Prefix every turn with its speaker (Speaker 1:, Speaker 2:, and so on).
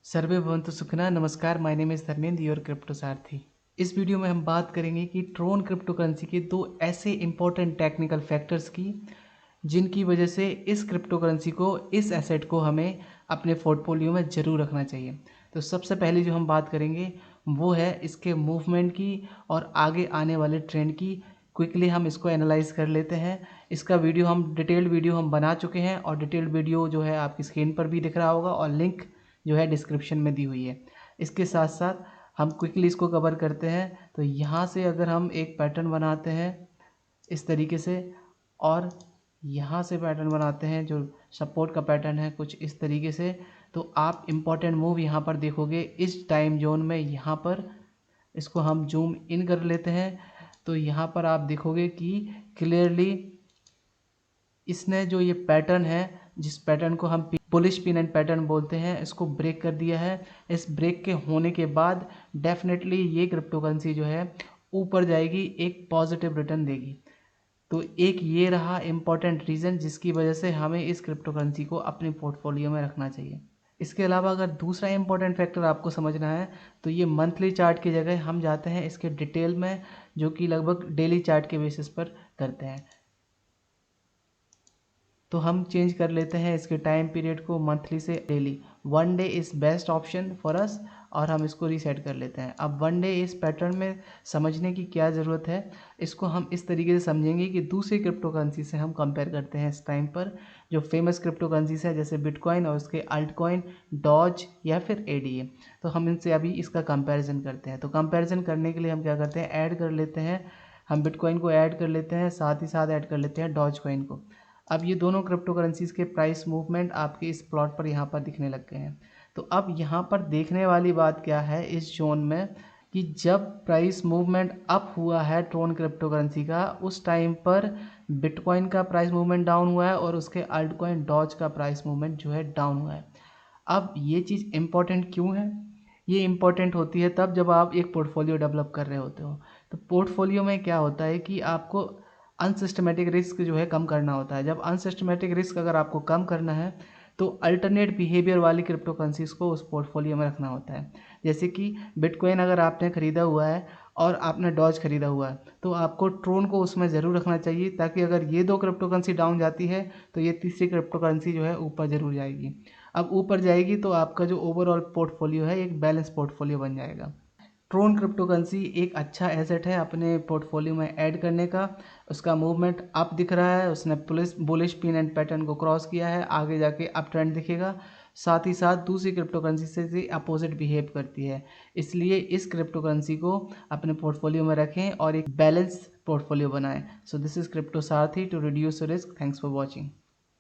Speaker 1: सर्वे भवन्तु सुखिनः। नमस्कार, my name is Dharmendra, your crypto सारथी। इस वीडियो में हम बात करेंगे कि ट्रोन क्रिप्टो करेंसी के दो ऐसे इंपॉर्टेंट टेक्निकल फैक्टर्स की जिनकी वजह से इस क्रिप्टो करेंसी को, इस एसेट को हमें अपने पोर्टफोलियो में ज़रूर रखना चाहिए। तो सबसे पहले जो हम बात करेंगे वो है इसके मूवमेंट की और आगे आने वाले ट्रेंड की। क्विकली हम इसको एनालाइज कर लेते हैं। इसका डिटेल्ड वीडियो हम बना चुके हैं और डिटेल्ड वीडियो जो है आपकी स्क्रीन पर भी दिख रहा होगा और लिंक जो है डिस्क्रिप्शन में दी हुई है। इसके साथ साथ हम क्विकली इसको कवर करते हैं। तो यहाँ से अगर हम एक पैटर्न बनाते हैं इस तरीके से और यहाँ से पैटर्न बनाते हैं जो सपोर्ट का पैटर्न है कुछ इस तरीके से, तो आप इम्पॉर्टेंट मूव यहाँ पर देखोगे इस टाइम जोन में। यहाँ पर इसको हम जूम इन कर लेते हैं तो यहाँ पर आप देखोगे कि क्लियरली इसने जो ये पैटर्न है, जिस पैटर्न को हम बुलिश पिन एंड पैटर्न बोलते हैं, इसको ब्रेक कर दिया है। इस ब्रेक के होने के बाद डेफिनेटली ये क्रिप्टो करेंसी जो है ऊपर जाएगी, एक पॉजिटिव रिटर्न देगी। तो एक ये रहा इम्पॉर्टेंट रीज़न जिसकी वजह से हमें इस क्रिप्टो करेंसी को अपने पोर्टफोलियो में रखना चाहिए। इसके अलावा अगर दूसरा इम्पॉर्टेंट फैक्टर आपको समझना है तो ये मंथली चार्ट की जगह हम जाते हैं इसके डिटेल में, जो कि लगभग डेली चार्ट के बेसिस पर करते हैं। तो हम चेंज कर लेते हैं इसके टाइम पीरियड को मंथली से daily. 1 day is best option for us और हम इसको रीसेट कर लेते हैं। अब 1 डे इस पैटर्न में समझने की क्या ज़रूरत है, इसको हम इस तरीके से समझेंगे कि दूसरी क्रिप्टो करेंसी से हम कंपेयर करते हैं। इस टाइम पर जो फेमस क्रिप्टो करेंसीज है जैसे बिटकॉइन और उसके अल्ट कॉइन, डॉज या फिर एडीए, तो हम इनसे अभी इसका कंपैरिजन करते हैं। तो कंपैरिजन करने के लिए हम क्या करते हैं, ऐड कर लेते हैं। हम बिटकॉइन को ऐड कर लेते हैं, साथ ही साथ ऐड कर लेते हैं डॉज कॉइन को। अब ये दोनों क्रिप्टो करेंसीज के प्राइस मूवमेंट आपके इस प्लॉट पर यहाँ पर दिखने लग गए हैं। तो अब यहाँ पर देखने वाली बात क्या है इस जोन में, कि जब प्राइस मूवमेंट अप हुआ है ट्रोन क्रिप्टो करेंसी का, उस टाइम पर बिटकॉइन का प्राइस मूवमेंट डाउन हुआ है और उसके अल्ट कॉइन डॉज का प्राइस मूवमेंट जो है डाउन हुआ है। अब ये चीज़ इम्पॉर्टेंट क्यों है? ये इम्पॉर्टेंट होती है तब जब आप एक पोर्टफोलियो डेवलप कर रहे होते हो। तो पोर्टफोलियो में क्या होता है कि आपको अनसिस्टमेटिक रिस्क जो है कम करना होता है। जब अनसिस्टमेटिक रिस्क अगर आपको कम करना है तो अल्टरनेट बिहेवियर वाली क्रिप्टो करेंसीज को उस पोर्टफोलियो में रखना होता है। जैसे कि बिटकॉइन अगर आपने ख़रीदा हुआ है और आपने डॉज ख़रीदा हुआ है तो आपको ट्रोन को उसमें ज़रूर रखना चाहिए, ताकि अगर ये दो क्रिप्टो करेंसी डाउन जाती है तो ये तीसरी क्रिप्टो करेंसी जो है ऊपर ज़रूर जाएगी। अब ऊपर जाएगी तो आपका जो ओवरऑल पोर्टफोलियो है एक बैलेंस पोर्टफोलियो बन जाएगा। ट्रोन क्रिप्टो करेंसी एक अच्छा एसेट है अपने पोर्टफोलियो में ऐड करने का। उसका मूवमेंट अप दिख रहा है, उसने बुलिश पिन एंड पैटर्न को क्रॉस किया है, आगे जाके अप ट्रेंड दिखेगा। साथ ही साथ दूसरी क्रिप्टो करेंसी से अपोजिट बिहेव करती है, इसलिए इस क्रिप्टो करेंसी को अपने पोर्टफोलियो में रखें और एक बैलेंस पोर्टफोलियो बनाएं। So this is crypto Sarathi to reduce risk. Thanks for watching.